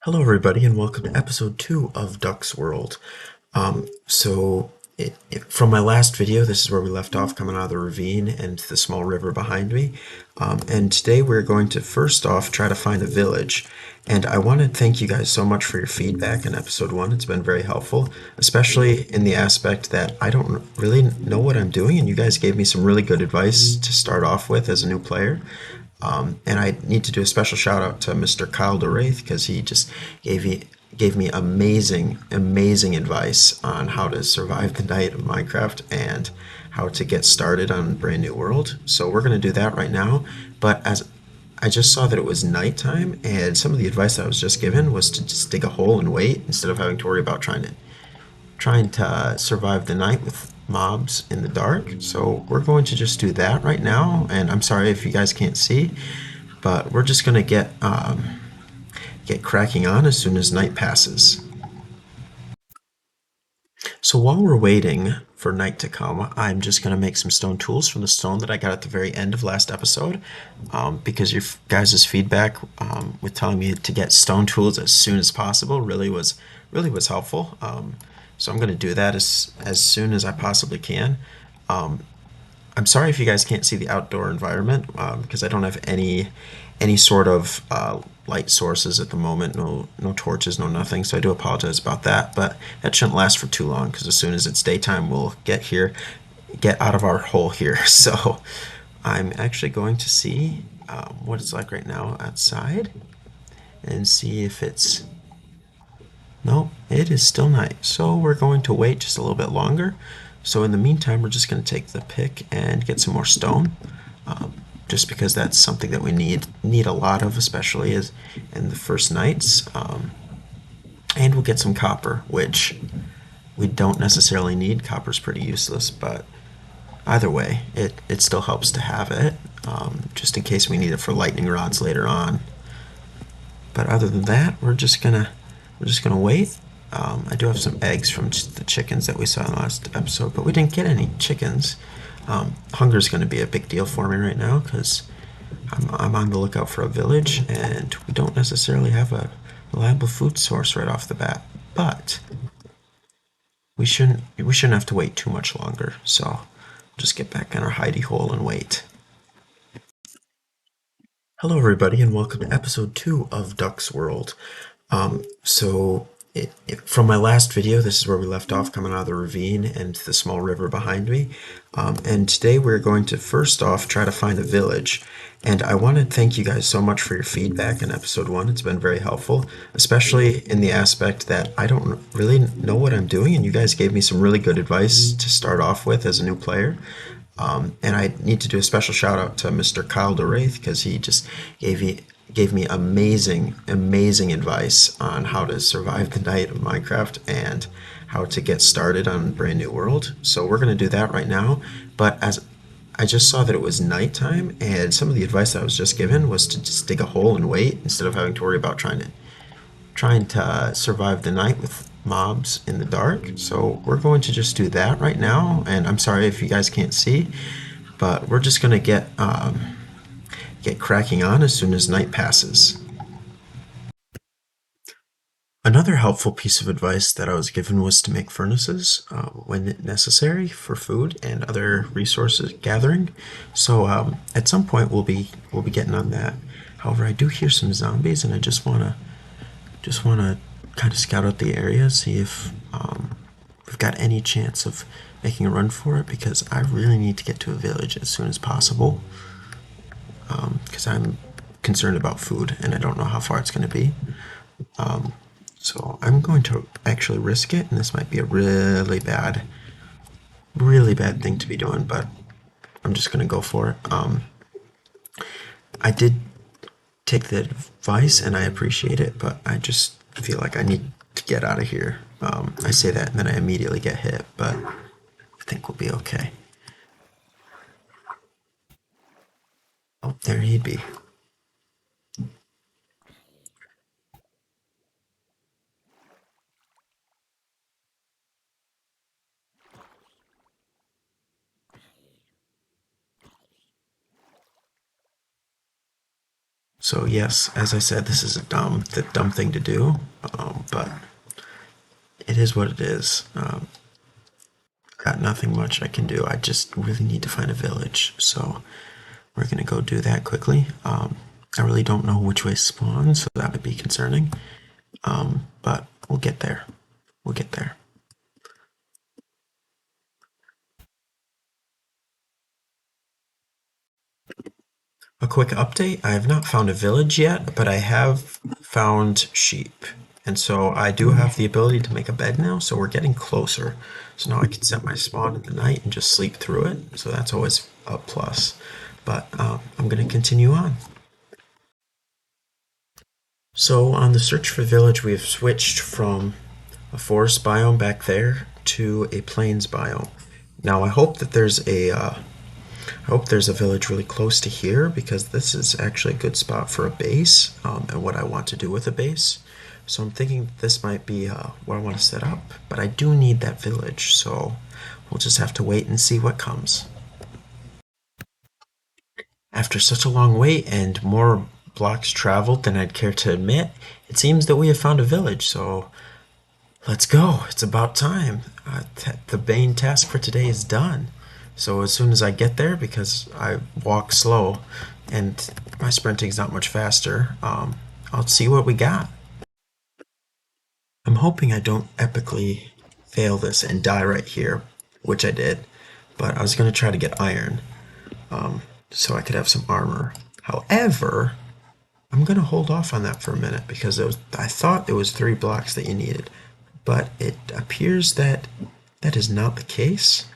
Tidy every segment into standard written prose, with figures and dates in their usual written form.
Hello, everybody, and welcome to episode 2 of Duck's World. From my last video, this is where we left off, coming out of the ravine and the small river behind me. And today we're going to first off try to find a village. And I want to thank you guys so much for your feedback in episode 1. It's been very helpful, especially in the aspect that I don't really know what I'm doing, and you guys gave me some really good advice to start off with as a new player. And I need to do a special shout out to Mr. Kyle DeWraith because he just gave me amazing advice on how to survive the night of Minecraft and how to get started on Brand New World. So we're gonna do that right now. But as I just saw that it was nighttime, and some of the advice that I was just given was to just dig a hole and wait instead of having to worry about trying to survive the night with mobs in the dark. So we're going to just do that right now. And I'm sorry if you guys can't see, but we're just going to get cracking on as soon as night passes. So while we're waiting for night to come, I'm just going to make some stone tools from the stone that I got at the very end of last episode, because your guys' feedback with telling me to get stone tools as soon as possible really was helpful. So I'm going to do that as soon as I possibly can. I'm sorry if you guys can't see the outdoor environment because I don't have any sort of light sources at the moment. No torches, no nothing. So I do apologize about that. But that shouldn't last for too long because as soon as it's daytime, we'll get out of our hole here. So I'm actually going to see what it's like right now outside and see if it's. No, it is still night. So we're going to wait just a little bit longer. So in the meantime, we're just going to take the pick and get some more stone, just because that's something that we need a lot of, especially as in the first nights. And we'll get some copper, which we don't necessarily need. Copper's pretty useless, but either way, it still helps to have it, just in case we need it for lightning rods later on. But other than that, we're just gonna wait. I do have some eggs from the chickens that we saw in the last episode, but we didn't get any chickens. Hunger is going to be a big deal for me right now because I'm on the lookout for a village, and we don't necessarily have a reliable food source right off the bat. But we shouldn't have to wait too much longer. So just get back in our hidey hole and wait. Hello, everybody, and welcome to episode 2 of Duck's World. From my last video, this is where we left off, coming out of the ravine and the small river behind me. And today we're going to first off try to find a village. And I want to thank you guys so much for your feedback in episode 1. It's been very helpful, especially in the aspect that I don't really know what I'm doing, and you guys gave me some really good advice to start off with as a new player. And I need to do a special shout out to Mr. Kyle DeWraith because he just gave me amazing advice on how to survive the night of Minecraft and how to get started on Brand New World. So we're going to do that right now. But as I just saw that it was nighttime, and some of the advice that I was just given was to just dig a hole and wait instead of having to worry about trying to survive the night with mobs in the dark. So we're going to just do that right now. And I'm sorry if you guys can't see, but we're just going to get cracking on as soon as night passes. Another helpful piece of advice that I was given was to make furnaces when necessary for food and other resources gathering. So at some point we'll be getting on that. However, I do hear some zombies, and I just wanna kind of scout out the area, see if we've got any chance of making a run for it, because I really need to get to a village as soon as possible. Because I'm concerned about food and I don't know how far it's going to be. So I'm going to actually risk it, and this might be a really bad thing to be doing, but I'm just going to go for it. I did take the advice and I appreciate it, but I just feel like I need to get out of here. I say that and then I immediately get hit, but I think we'll be okay. Oh, there he'd be. So yes, as I said, this is the dumb thing to do, but it is what it is. Got nothing much I can do. I just really need to find a village, so we're gonna go do that quickly. I really don't know which way spawn, so that would be concerning. But we'll get there. We'll get there. A quick update, I have not found a village yet, but I have found sheep. And so I do have the ability to make a bed now, so we're getting closer. So now I can set my spawn in the night and just sleep through it. So that's always a plus. But I'm going to continue on. So on the search for village, we have switched from a forest biome back there to a plains biome. Now I hope that I hope there's a village really close to here because this is actually a good spot for a base and what I want to do with a base. So I'm thinking this might be where I want to set up, but I do need that village, so we'll just have to wait and see what comes. After such a long wait and more blocks traveled than I'd care to admit, it seems that we have found a village, so let's go. It's about time. The main task for today is done. So as soon as I get there, because I walk slow and my sprinting's not much faster, I'll see what we got. I'm hoping I don't epically fail this and die right here, which I did, but I was going to try to get iron so I could have some armor. However, I'm going to hold off on that for a minute because I thought it was 3 blocks that you needed, but it appears that that is not the case.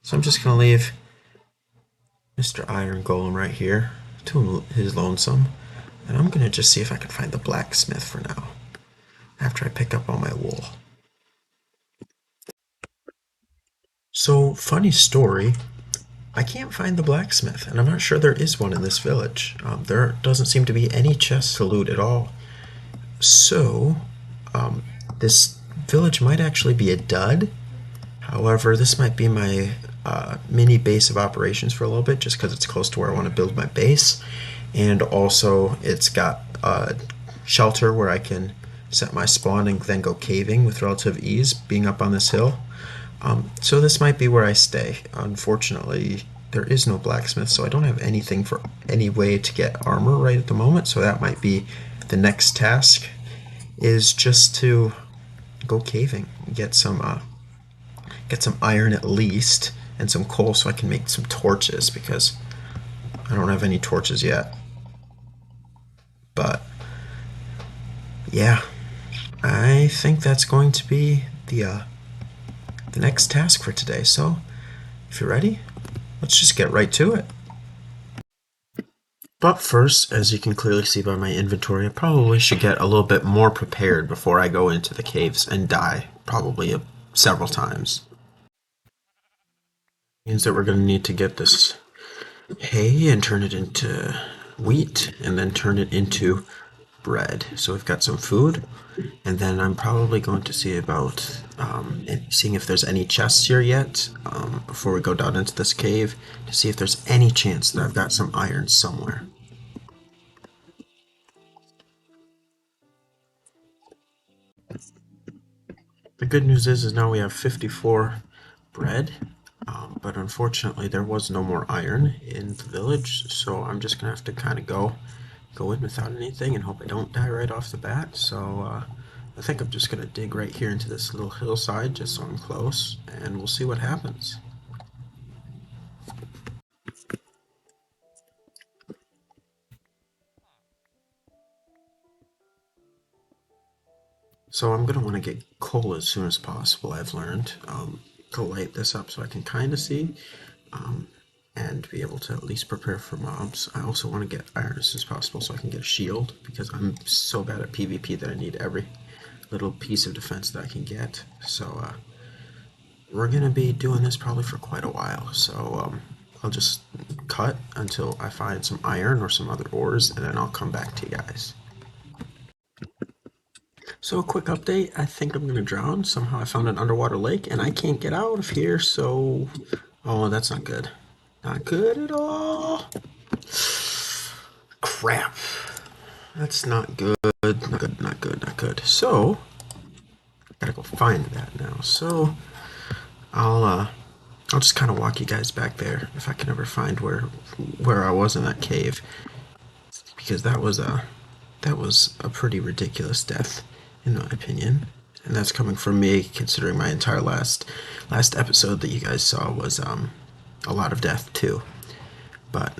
So I'm just going to leave Mr. Iron Golem right here to his lonesome. And I'm going to just see if I can find the blacksmith for now, after I pick up all my wool. So, funny story, I can't find the blacksmith, and I'm not sure there is one in this village. There doesn't seem to be any chests to loot at all. So, this village might actually be a dud. However, this might be my mini base of operations for a little bit, just because it's close to where I want to build my base. And also, it's got a shelter where I can set my spawn and then go caving with relative ease, being up on this hill. So this might be where I stay. Unfortunately, there is no blacksmith, so I don't have anything for any way to get armor right at the moment. So that might be the next task, is just to go caving, get some iron at least, and some coal so I can make some torches, because I don't have any torches yet. But yeah, I think that's going to be the next task for today. So if you're ready, let's just get right to it. But first, as you can clearly see by my inventory, I probably should get a little bit more prepared before I go into the caves and die, probably several times. Means that we're going to need to get this hay and turn it into wheat and then turn it into bread. So we've got some food, and then I'm probably going to see about seeing if there's any chests here yet before we go down into this cave, to see if there's any chance that I've got some iron somewhere. The good news is now we have 54 bread, but unfortunately there was no more iron in the village, so I'm just gonna have to kind of go in without anything and hope I don't die right off the bat. So I think I'm just gonna dig right here into this little hillside just so I'm close, and we'll see what happens. So I'm gonna want to get coal as soon as possible, I've learned, to light this up so I can kind of see, and be able to at least prepare for mobs. I also want to get iron as soon as possible so I can get a shield, because I'm so bad at PvP that I need every little piece of defense that I can get. So we're gonna be doing this probably for quite a while, so I'll just cut until I find some iron or some other ores, and then I'll come back to you guys. So a quick update, I think I'm gonna drown. Somehow I found an underwater lake and I can't get out of here, so... Oh, that's not good. Not good at all. Crap. That's not good. Not good. Not good. Not good. So gotta go find that now. So I'll uh I'll just kind of walk you guys back there if I can ever find where I was in that cave, because that was a pretty ridiculous death, in my opinion. And that's coming from me, considering my entire last episode that you guys saw was a lot of death too. But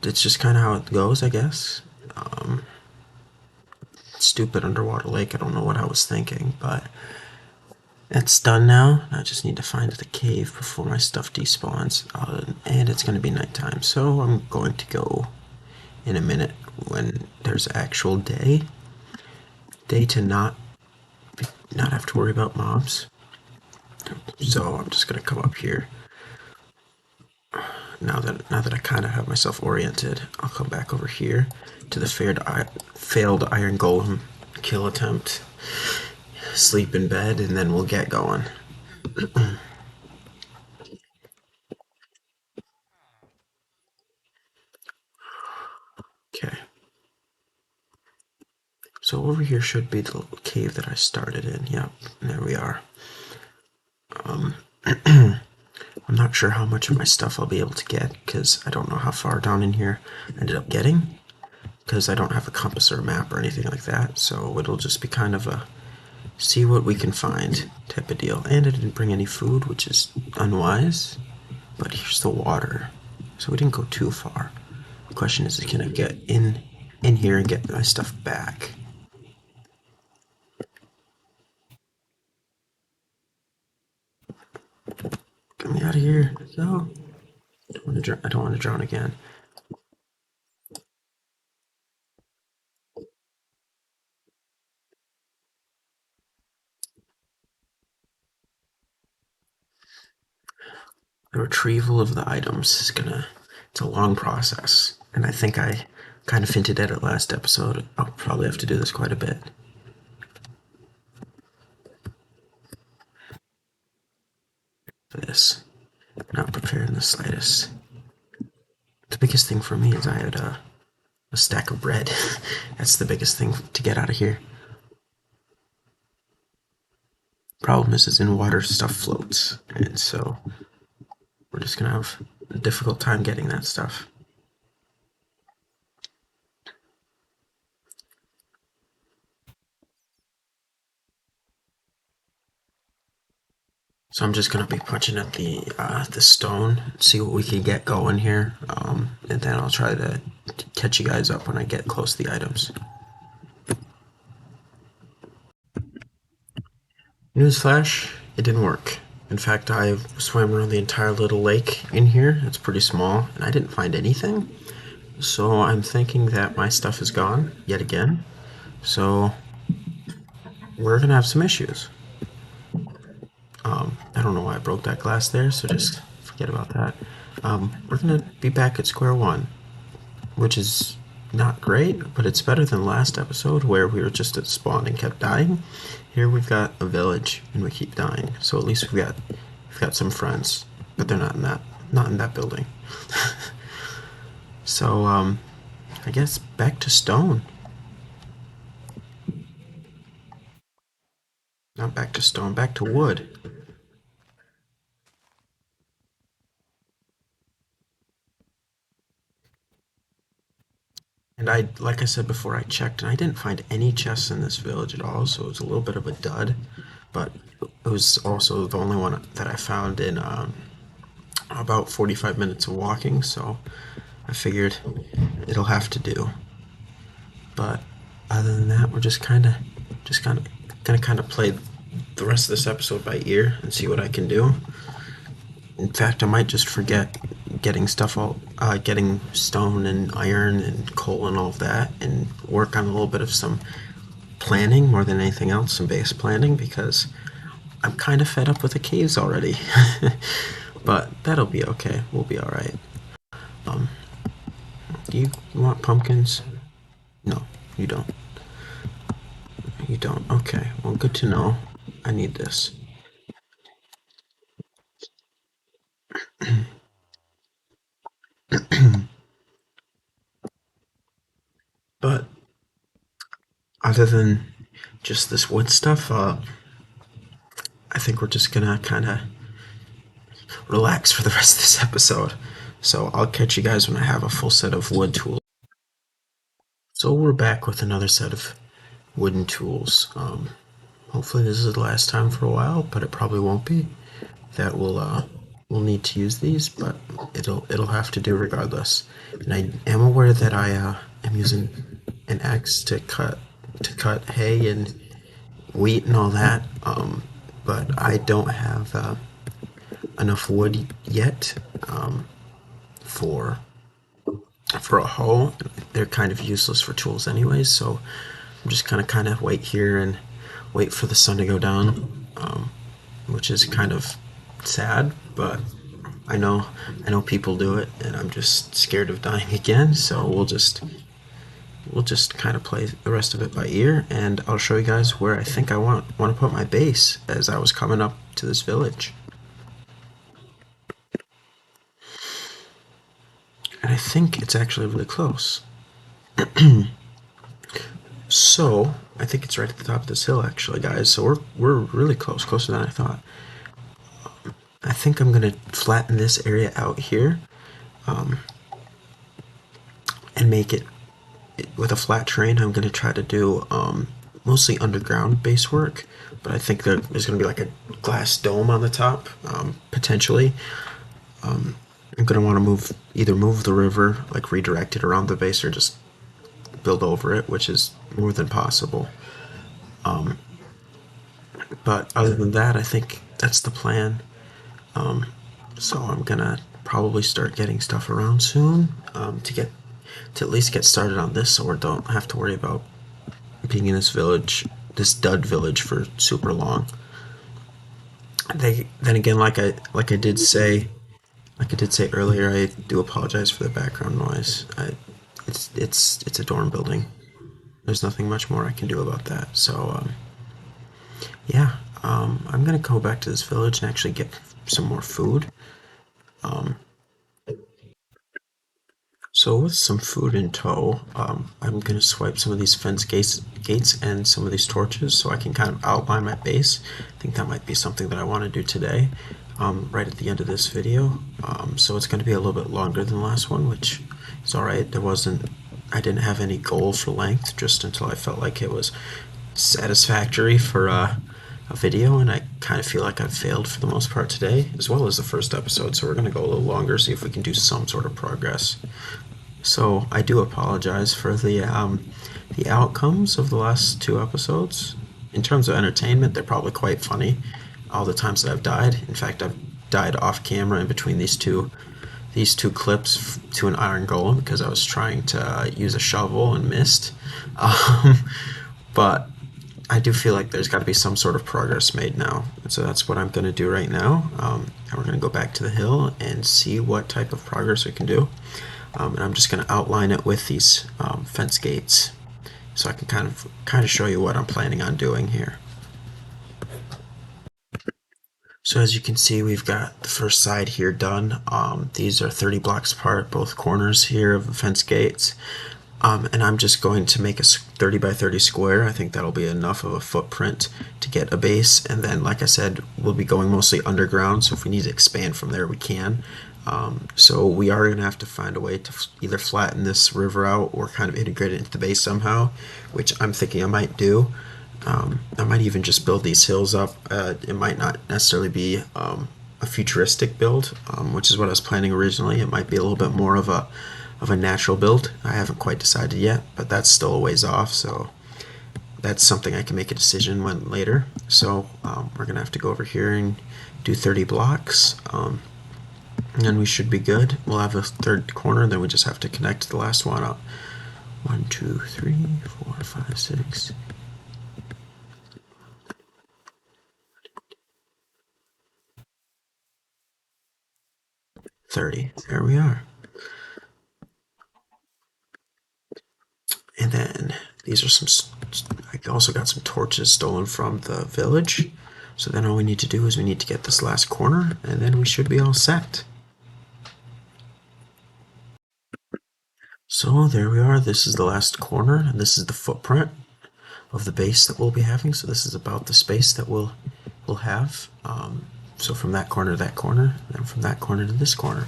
it's just kind of how it goes, I guess. Stupid underwater lake. I don't know what I was thinking, but it's done now. I just need to find the cave before my stuff despawns, and it's going to be nighttime. So I'm going to go in a minute when there's actual day to not have to worry about mobs. So I'm just gonna come up here. Now that I kind of have myself oriented, I'll come back over here to the failed iron golem kill attempt. Sleep in bed, and then we'll get going. Okay. So over here should be the little cave that I started in. Yep, there we are. I'm not sure how much of my stuff I'll be able to get because I don't know how far down in here I ended up getting, because I don't have a compass or a map or anything like that. So it'll just be kind of a see what we can find type of deal. And I didn't bring any food, which is unwise. But here's the water, so we didn't go too far. The question is, can I get in here and get my stuff back? Get me out of here. No, I don't want to drown again. The retrieval of the items is gonna. It's a long process, and I think I kind of hinted at it last episode. I'll probably have to do this quite a bit for this. Not prepared in the slightest. The biggest thing for me is I had a stack of bread. That's the biggest thing to get out of here. Problem is in water stuff floats, and so we're just gonna have a difficult time getting that stuff. So I'm just gonna be punching at the stone, see what we can get going here, and then I'll try to catch you guys up when I get close to the items. Newsflash, it didn't work. In fact, I swam around the entire little lake in here. It's pretty small, and I didn't find anything. So I'm thinking that my stuff is gone yet again. So we're gonna have some issues. I don't know why I broke that glass there, so just forget about that. We're gonna be back at square one, which is not great, but it's better than last episode where we were just at spawn and kept dying. Here we've got a village and we keep dying, so at least we've got some friends, but they're not in that building. So I guess back to stone. Not back to stone, back to wood. And like I said before, I checked and I didn't find any chests in this village at all, so it was a little bit of a dud. But it was also the only one that I found in about 45 minutes of walking, so I figured it'll have to do. But other than that, we're just kind of gonna kind of play the rest of this episode by ear and see what I can do. In fact, I might just forget getting stone and iron and coal and all of that, and work on a little bit of some planning more than anything else, some base planning, because I'm kind of fed up with the caves already. But that'll be okay. We'll be all right. Um, do you want pumpkins? No, you don't. You don't. Okay. Well, good to know. I need this. But other than just this wood stuff, I think we're just gonna kind of relax for the rest of this episode. So I'll catch you guys when I have a full set of wood tools. So we're back with another set of wooden tools. Hopefully this is the last time for a while, but it probably won't be. That we'll need to use these, but it'll have to do regardless. And I am aware that I am using an axe to cut hay and wheat and all that. But I don't have enough wood yet for for a hoe. They're kind of useless for tools anyways, so I'm just gonna kind of wait here and wait for the sun to go down, which is kind of sad, but I know people do it, and I'm just scared of dying again. So we'll just kind of play the rest of it by ear, and I'll show you guys where I think I want to put my base as I was coming up to this village. And I think it's actually really close. So I think it's right at the top of this hill, actually, guys. So we're really close, closer than I thought. I think I'm gonna flatten this area out here, and make it with a flat terrain. I'm gonna try to do mostly underground base work, but I think there's gonna be like a glass dome on the top, potentially. I'm gonna want to either move the river, like redirect it around the base, or just build over it, which is more than possible. But other than that, I think that's the plan. So I'm gonna probably start getting stuff around soon, to at least get started on this, so we don't have to worry about being in this village, this dud village, for super long. Then again, like I did say earlier, I do apologize for the background noise. It's a dorm building. There's nothing much more I can do about that. So yeah, I'm gonna go back to this village and actually get some more food. So with some food in tow, I'm gonna swipe some of these gates and some of these torches so I can kind of outline my base. I think that might be something that I want to do today, right at the end of this video. So it's gonna be a little bit longer than the last one, which is all right. I didn't have any goal for length just until I felt like it was satisfactory for a video, and I kind of feel like I've failed for the most part today, as well as the first episode. So we're gonna go a little longer, see if we can do some sort of progress. So I do apologize for the outcomes of the last two episodes. In terms of entertainment, they're probably quite funny. All the times that I've died. In fact, I've died off camera in between these two clips to an iron golem because I was trying to use a shovel and missed. Um, but I do feel like there's got to be some sort of progress made now. And so that's what I'm going to do right now. And we're going to go back to the hill and see what type of progress we can do. And I'm just going to outline it with these fence gates, so I can kind of show you what I'm planning on doing here. So as you can see, we've got the first side here done. These are 30 blocks apart, both corners here of the fence gates. And I'm just going to make a 30 by 30 square. I think that'll be enough of a footprint to get a base. And then, like I said, we'll be going mostly underground, so if we need to expand from there, we can. So we are going to have to find a way to either flatten this river out or kind of integrate it into the base somehow, which I'm thinking I might do. I might even just build these hills up. It might not necessarily be a futuristic build, which is what I was planning originally. It might be a little bit more of a natural build. I haven't quite decided yet, but that's still a ways off, so that's something I can make a decision when later. So we're gonna have to go over here and do 30 blocks, and we should be good. We'll have a third corner, then we just have to connect the last one up. 1, 2, 3, 4, 5, 6. 30. There we are. And then these are I also got some torches stolen from the village. So then all we need to do is we need to get this last corner, and then we should be all set. So there we are. This is the last corner, and this is the footprint of the base that we'll be having. So this is about the space that we'll have. So from that corner to that corner, and from that corner to this corner.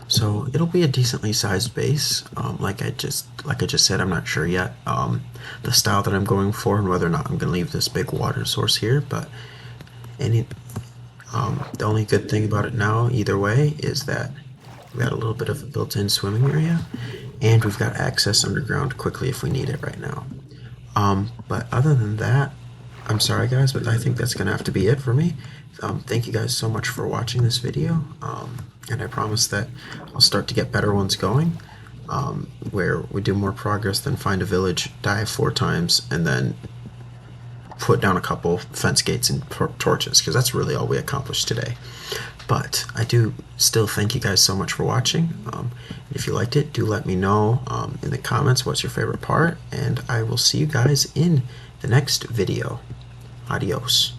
So it'll be a decently sized base. Like I just said, I'm not sure yet the style that I'm going for and whether or not I'm going to leave this big water source here. But the only good thing about it now, either way, is that we got a little bit of a built-in swimming area, and we've got access underground quickly if we need it right now. But other than that, I'm sorry guys, but I think that's gonna have to be it for me. Thank you guys so much for watching this video, and I promise that I'll start to get better ones going, where we do more progress than find a village, die 4 times, and then put down a couple fence gates and torches, because that's really all we accomplished today. But I do still thank you guys so much for watching. If you liked it, do let me know in the comments what's your favorite part, and I will see you guys in the next video. Adios.